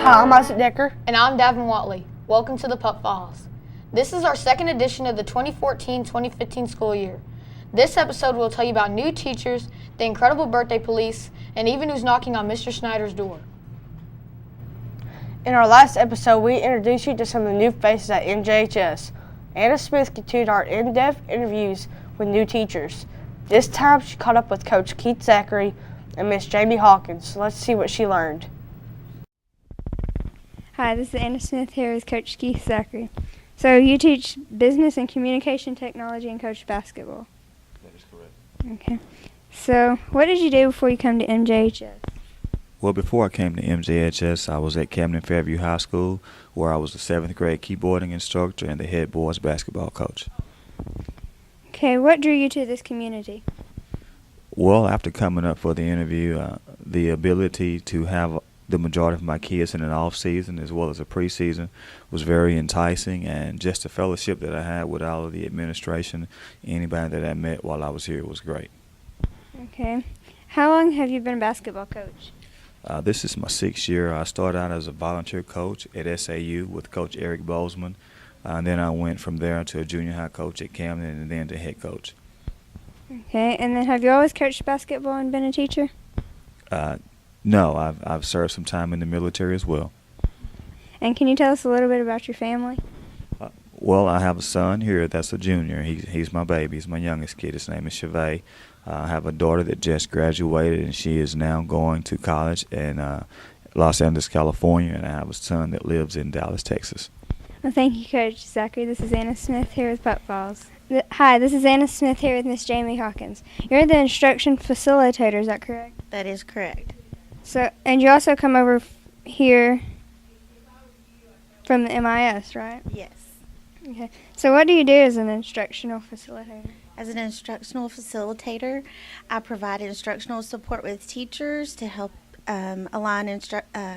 Hi, I'm Isaac Decker. And I'm Davin Watley. Welcome to the Pup Files. This is our second edition of the 2014-2015 school year. This episode will tell you about new teachers, the incredible birthday police, and even who's knocking on Mr. Snyder's door. In our last episode, we introduced you to some of the new faces at MJHS. Anna Smith continued our in-depth interviews with new teachers. This time, she caught up with Coach Keith Zachary and Miss Jamie Hawkins. Let's see what she learned. Hi, this is Anna Smith here with Coach Keith Zachary. So you teach business and communication technology and coach basketball? That is correct. Okay. So what did you do before you come to MJHS? Well, before I came to MJHS, I was at Camden Fairview High School, where I was the 7th grade keyboarding instructor and the head boys basketball coach. Okay, what drew you to this community? Well, after coming up for the interview, the ability to have the majority of my kids in an off-season as well as a preseason was very enticing, and just the fellowship that I had with all of the administration, anybody that I met while I was here, was great. Okay. How long have you been a basketball coach? This is my 6th year. I started out as a volunteer coach at SAU with Coach Eric Bozeman, and then I went from there to a junior high coach at Camden and then to head coach. Okay, and then have you always coached basketball and been a teacher? No, I've served some time in the military as well. And can you tell us a little bit about your family? Well, I have a son here that's a junior. He's my baby. He's my youngest kid. His name is Chavez. I have a daughter that just graduated, and she is now going to college in Los Angeles, California, and I have a son that lives in Dallas, Texas. Well, thank you, Coach Zachary. This is Anna Smith here with Pup Files. Hi, this is Anna Smith here with Miss Jamie Hawkins. You're the instruction facilitator, is that correct? That is correct. So, and you also come over here from the MIS, right? Yes. Okay. So what do you do as an instructional facilitator? As an instructional facilitator, I provide instructional support with teachers to help align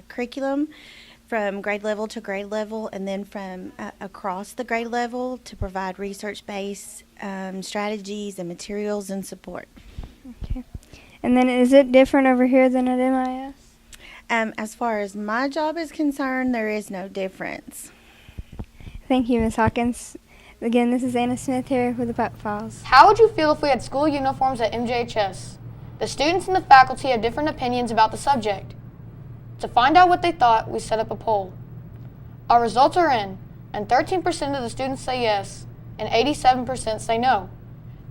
curriculum from grade level to grade level, and then from across the grade level to provide research-based strategies and materials and support. Okay. And then is it different over here than at MIS? As far as my job is concerned, there is no difference. Thank you, Ms. Hawkins. Again, this is Anna Smith here with the Pup Files. How would you feel if we had school uniforms at MJHS? The students and the faculty have different opinions about the subject. To find out what they thought, we set up a poll. Our results are in, and 13% of the students say yes, and 87% say no.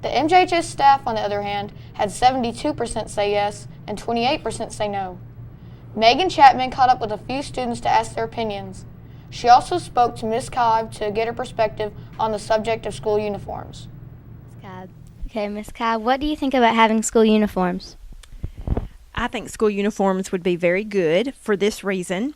The MJHS staff, on the other hand, had 72% say yes and 28% say no. Megan Chapman caught up with a few students to ask their opinions. She also spoke to Ms. Cobb to get her perspective on the subject of school uniforms. Okay, Ms. Cobb, what do you think about having school uniforms? I think school uniforms would be very good for this reason.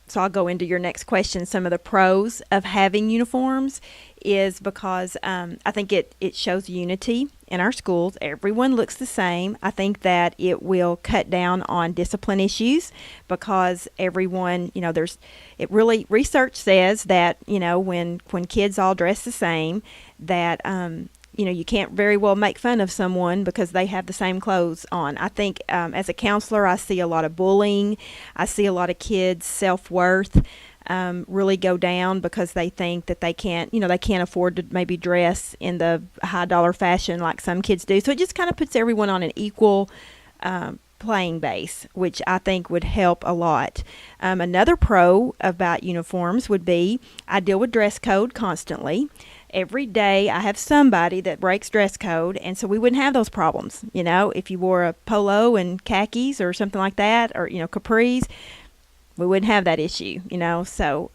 So I'll go into your next question. Some of the pros of having uniforms is because I think it shows unity in our schools. Everyone looks the same. I think that it will cut down on discipline issues because everyone, research says that, when kids all dress the same, that, you can't very well make fun of someone because they have the same clothes on. I think as a counselor, I see a lot of bullying. I see a lot of kids' self-worth really go down because they think that they can't afford to maybe dress in the high-dollar fashion like some kids do. So it just kind of puts everyone on an equal playing base, which I think would help a lot. Another pro about uniforms would be I deal with dress code constantly. Every day I have somebody that breaks dress code, and so we wouldn't have those problems. If you wore a polo and khakis or something like that, or capris, we wouldn't have that issue. So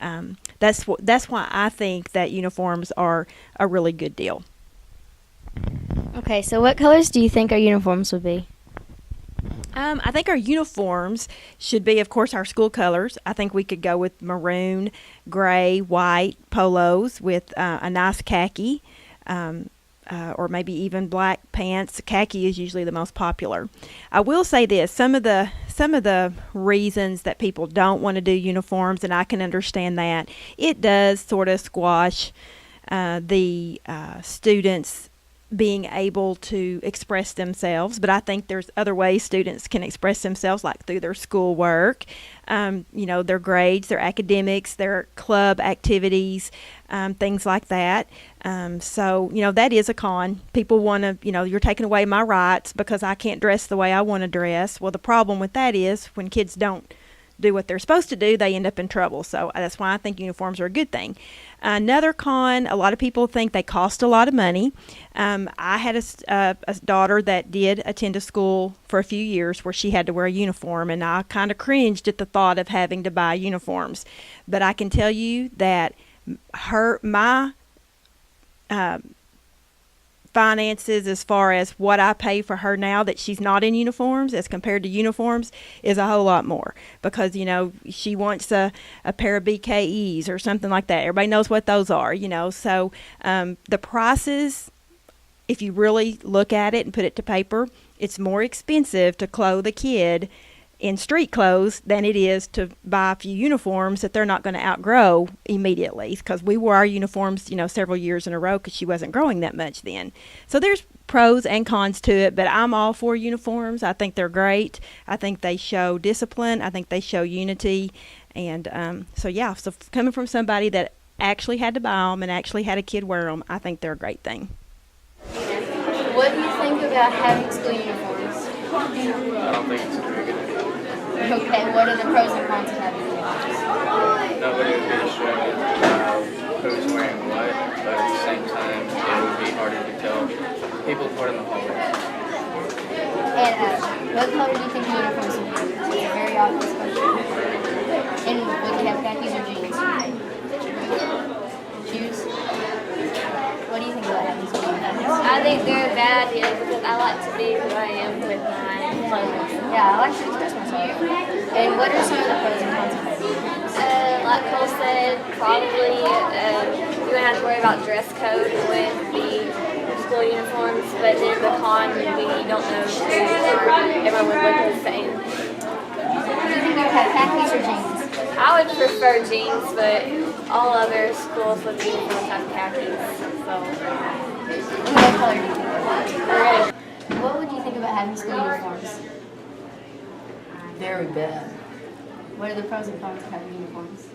that's why I think that uniforms are a really good deal. Okay, so what colors do you think our uniforms would be? I think our uniforms should be, of course, our school colors. I think we could go with maroon, gray, white polos with a nice khaki, or maybe even black pants. Khaki is usually the most popular. I will say this: some of the reasons that people don't want to do uniforms, and I can understand that, it does sort of squash the students' being able to express themselves, but I think there's other ways students can express themselves, like through their schoolwork, their grades, their academics, their club activities, things like that. So that is a con. People want to, you're taking away my rights because I can't dress the way I want to dress. Well, the problem with that is when kids don't do what they're supposed to do, they end up in trouble. So that's why I think uniforms are a good thing. Another con, a lot of people think they cost a lot of money. I had a daughter that did attend a school for a few years where she had to wear a uniform, and I kind of cringed at the thought of having to buy uniforms. But I can tell you that my finances, as far as what I pay for her now that she's not in uniforms as compared to uniforms, is a whole lot more, because she wants a pair of BKEs or something like that. Everybody knows what those are, so the prices, if you really look at it and put it to paper, it's more expensive to clothe a kid in street clothes than it is to buy a few uniforms that they're not going to outgrow immediately, because we wore our uniforms several years in a row because she wasn't growing that much then. So there's pros and cons to it, but I'm all for uniforms. I think they're great. I think they show discipline. I think they show unity. And so coming from somebody that actually had to buy them and actually had a kid wear them, I think they're a great thing. What do you think about having school uniforms? I don't think it's a very good idea. Okay, what are the pros and cons of having uniforms? Nobody would be distracted who's wearing what, but at the same time, it would be harder to tell people apart in the hallway. And what color do you think uniforms would be? It's a very obvious question. And would they have khakis or jeans? Shoes? What do you think about having school uniforms? I think they're a bad idea because I like to be who I am with my clothes. Yeah, I like to express myself. And what are some of the pros and cons of having uniforms? Like Cole said, probably you wouldn't have to worry about dress code with the school uniforms, but then the con would be you don't know who everyone would look the same. Do you think you would have khakis or jeans? I would prefer jeans, but all other schools with uniforms have khakis. So, And what color do you think you would have? What would you think about having school uniforms? Very bad. What are the pros and cons of having uniforms?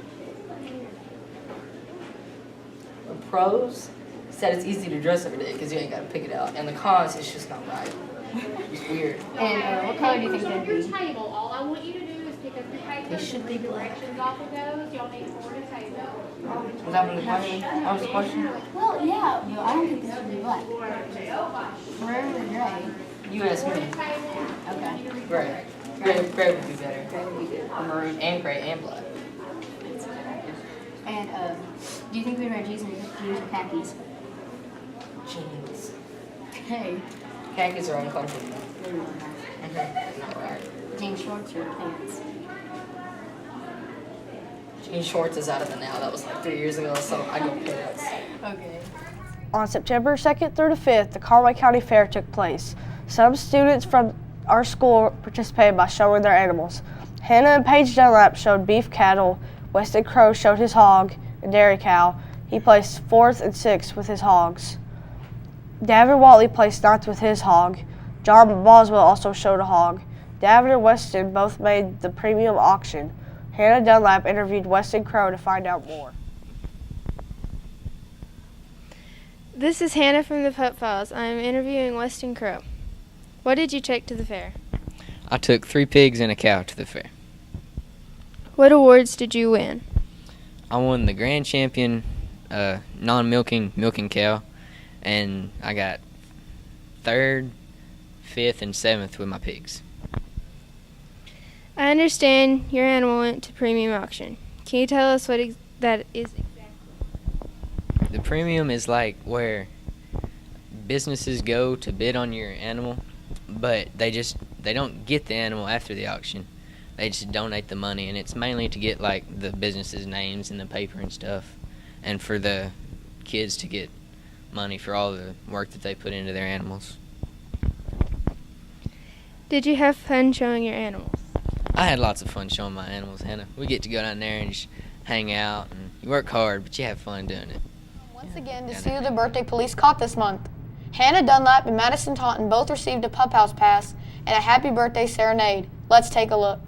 The pros said it's easy to dress every day because you ain't got to pick it out. And the cons, it's just not right. It's weird. And what color do you think they'd be? Table. All I want you to do is pick up your paper. They should be black. Directions off of those. Y'all need 4 to table. Was that the question? That was the question? Well, yeah. I don't think this should be black. Maroon or gray? You asked me. Okay. Gray. Gray would be better. Gray would be good. Maroon and gray and black. And do you think we'd wear jeans or khakis? Jeans. Okay. Khakis are uncomfortable. They're not nice. Not right. Jean shorts or pants? Jean shorts is out of the now. That was like 3 years ago, so I go pants. Okay. On September 2nd through the 5th, the Conway County Fair took place. Some students from our school participated by showing their animals. Hannah and Paige Dunlap showed beef cattle, Weston Crowe showed his hog, and dairy cow. He placed 4th and 6th with his hogs. Davin Watley placed 9th with his hog. John Boswell also showed a hog. Davin and Weston both made the premium auction. Hannah Dunlap interviewed Weston Crowe to find out more. This is Hannah from the Pup Files. I am interviewing Weston Crowe. What did you take to the fair? I took 3 pigs and a cow to the fair. What awards did you win? I won the grand champion non-milking milking cow, and I got 3rd, 5th, and 7th with my pigs. I understand your animal went to premium auction. Can you tell us what that is exactly? The premium is like where businesses go to bid on your animal, but they don't get the animal after the auction. They just donate the money, and it's mainly to get like the businesses' names in the paper and stuff, and for the kids to get money for all the work that they put into their animals. Did you have fun showing your animals? I had lots of fun showing my animals, Hannah. We get to go down there and just hang out, and you work hard, but you have fun doing it. Once again, to see who the birthday police caught this month. Hannah Dunlap and Madison Taunton both received a Pup House pass and a happy birthday serenade. Let's take a look.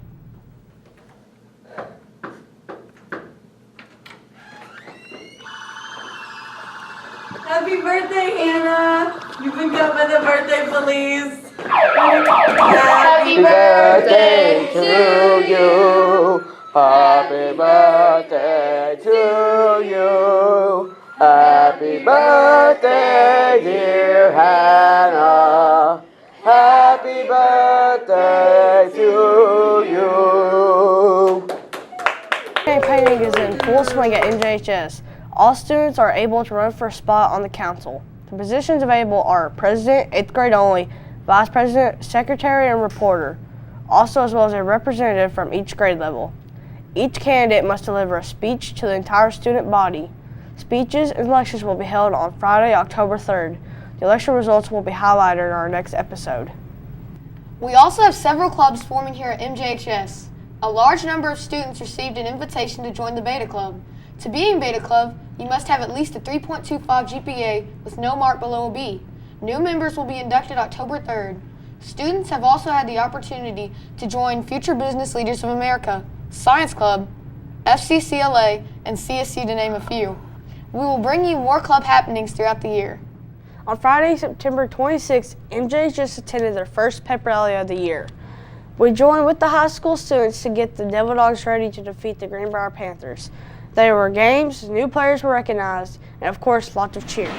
Happy birthday, Hannah! You've been cut by the birthday police. Happy birthday to you. Happy birthday to you. Happy birthday, dear Hannah. Happy birthday to you. Campaigning is in full swing at MJHS. All students are able to run for a spot on the council. The positions available are president, 8th grade only, vice president, secretary, and reporter, also as well as a representative from each grade level. Each candidate must deliver a speech to the entire student body. Speeches and lectures will be held on Friday, October 3rd. The election results will be highlighted in our next episode. We also have several clubs forming here at MJHS. A large number of students received an invitation to join the Beta Club. To be in Beta Club, you must have at least a 3.25 GPA with no mark below a B. New members will be inducted October 3rd. Students have also had the opportunity to join Future Business Leaders of America, Science Club, FCCLA, and CSC, to name a few. We will bring you more club happenings throughout the year. On Friday, September 26th, MJ just attended their first pep rally of the year. We joined with the high school students to get the Devil Dogs ready to defeat the Greenbrier Panthers. There were games, new players were recognized, and of course, lots of cheer.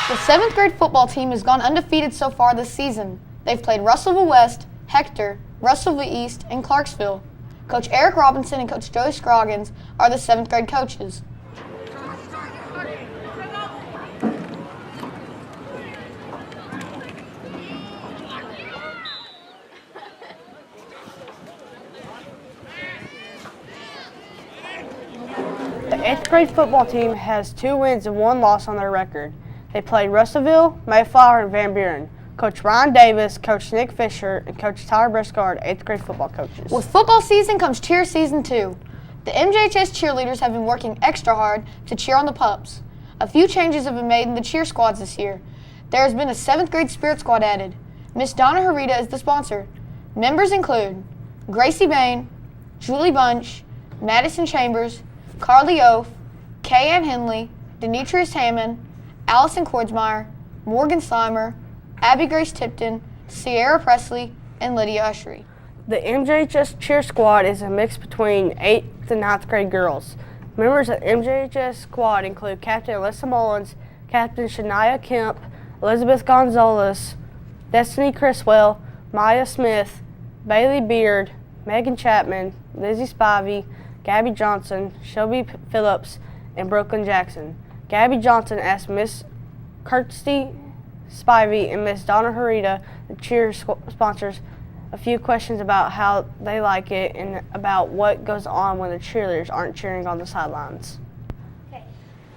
The 7th grade football team has gone undefeated so far this season. They've played Russellville West, Hector, Russellville East, and Clarksville. Coach Eric Robinson and Coach Joey Scroggins are the 7th grade coaches. The 8th grade football team has 2 wins and 1 loss on their record. They played Russellville, Mayflower, and Van Buren. Coach Ryan Davis, Coach Nick Fisher, and Coach Tyler Briscoe are 8th grade football coaches. With football season comes cheer season too. The MJHS cheerleaders have been working extra hard to cheer on the pups. A few changes have been made in the cheer squads this year. There has been a 7th grade spirit squad added. Miss Donna Harita is the sponsor. Members include Gracie Bain, Julie Bunch, Madison Chambers, Carly Oaf, Kay Ann Henley, Demetrius Hammond, Allison Kordsmeyer, Morgan Slimer, Abby Grace Tipton, Sierra Presley, and Lydia Ushery. The MJHS cheer squad is a mix between 8th and 9th grade girls. Members of the MJHS squad include Captain Alyssa Mullins, Captain Shania Kemp, Elizabeth Gonzalez, Destiny Criswell, Maya Smith, Bailey Beard, Megan Chapman, Lizzie Spivey, Gabby Johnson, Shelby Phillips, and Brooklyn Jackson. Gabby Johnson asked Miss Kirsty Spivey and Miss Donna Harita, the cheer sponsors, a few questions about how they like it and about what goes on when the cheerleaders aren't cheering on the sidelines. Okay.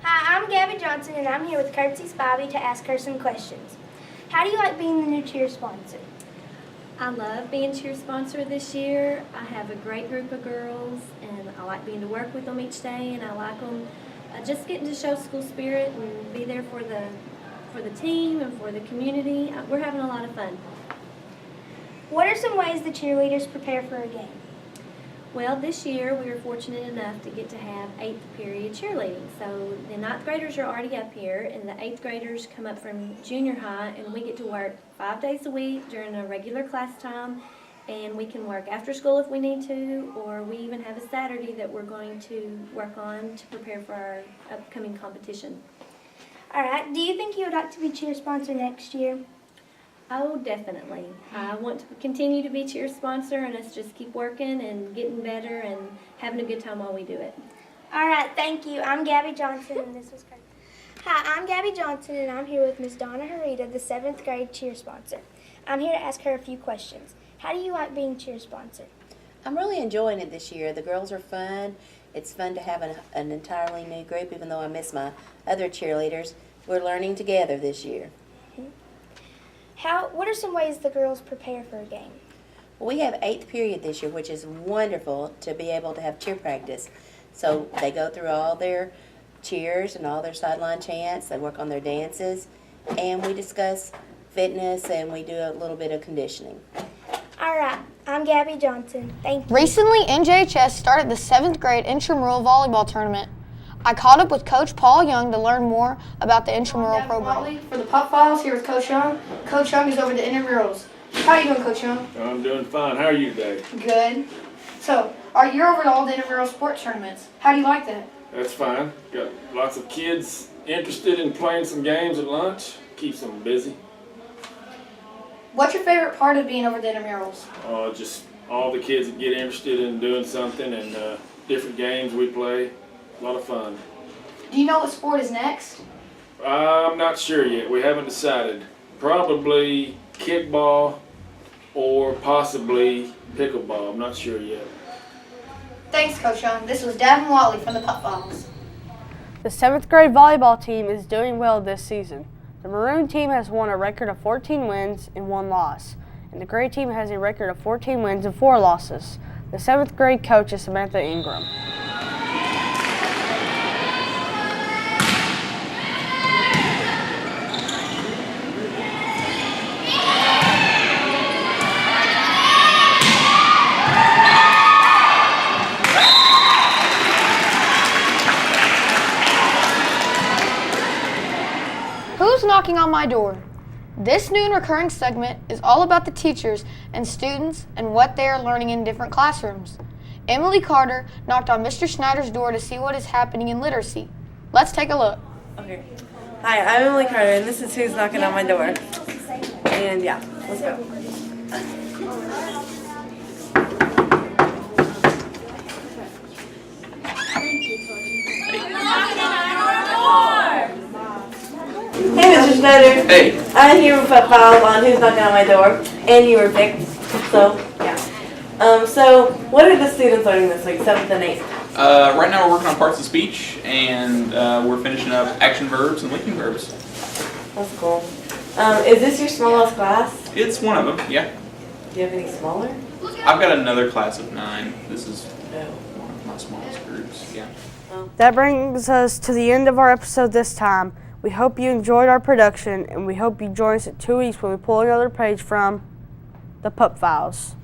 Hi, I'm Gabby Johnson, and I'm here with Kirsty Spivey to ask her some questions. How do you like being the new cheer sponsor? I love being cheer sponsor this year. I have a great group of girls, and I like being to work with them each day, and I like them just getting to show school spirit and be there for the team and for the community. We're having a lot of fun. What are some ways the cheerleaders prepare for a game? Well, this year we were fortunate enough to get to have 8th period cheerleading. So the 9th graders are already up here, and the 8th graders come up from junior high, and we get to work 5 days a week during a regular class time, and we can work after school if we need to, or we even have a Saturday that we're going to work on to prepare for our upcoming competition. All right. Do you think you would like to be cheer sponsor next year? Oh, definitely. I want to continue to be cheer sponsor and us just keep working and getting better and having a good time while we do it. All right. Thank you. I'm Gabby Johnson, and this was Kirk. Hi, I'm Gabby Johnson, and I'm here with Ms. Donna Harita, the 7th grade cheer sponsor. I'm here to ask her a few questions. How do you like being cheer sponsor? I'm really enjoying it this year. The girls are fun. It's fun to have an entirely new group, even though I miss my other cheerleaders. We're learning together this year. What are some ways the girls prepare for a game? Well, we have 8th period this year, which is wonderful to be able to have cheer practice. So they go through all their cheers and all their sideline chants. They work on their dances, and we discuss fitness, and we do a little bit of conditioning. All right. I'm Gabby Johnson. Thank you. Recently, NJHS started the 7th grade intramural volleyball tournament. I caught up with Coach Paul Young to learn more about the intramural program. For the Pup Files, here with Coach Young. Coach Young is over the intramurals. How are you doing, Coach Young? I'm doing fine. How are you today? Good. So, you're over to all the intramural sports tournaments. How do you like that? That's fine. Got lots of kids interested in playing some games at lunch. Keeps them busy. What's your favorite part of being over the intramurals? Just all the kids that get interested in doing something and different games we play. A lot of fun. Do you know what sport is next? I'm not sure yet. We haven't decided. Probably kickball or possibly pickleball. I'm not sure yet. Thanks, Coach Young. This was Davin Watley from the Pup Files. The 7th grade volleyball team is doing well this season. The Maroon team has won a record of 14 wins and 1 loss, and the Gray team has a record of 14 wins and 4 losses. The 7th grade coach is Samantha Ingram. Who's knocking on my door? This new and recurring segment is all about the teachers and students and what they are learning in different classrooms. Emily Carter knocked on Mr. Schneider's door to see what is happening in literacy. Let's take a look. Okay. Hi, I'm Emily Carter, and this is who's knocking on my door. And yeah, let's go. Hey, Mr. Schneider. Hey. I'm here with Pup Files on Who's Knocking on My Door, and you were picked, so yeah. So what are the students learning this week, 7th and 8th? Right now we're working on parts of speech, and we're finishing up action verbs and linking verbs. That's cool. Is this your smallest class? It's one of them, yeah. Do you have any smaller? I've got another class of 9. This is one of my smallest groups, yeah. That brings us to the end of our episode this time. We hope you enjoyed our production, and we hope you join us in 2 weeks when we pull another page from the Pup Files.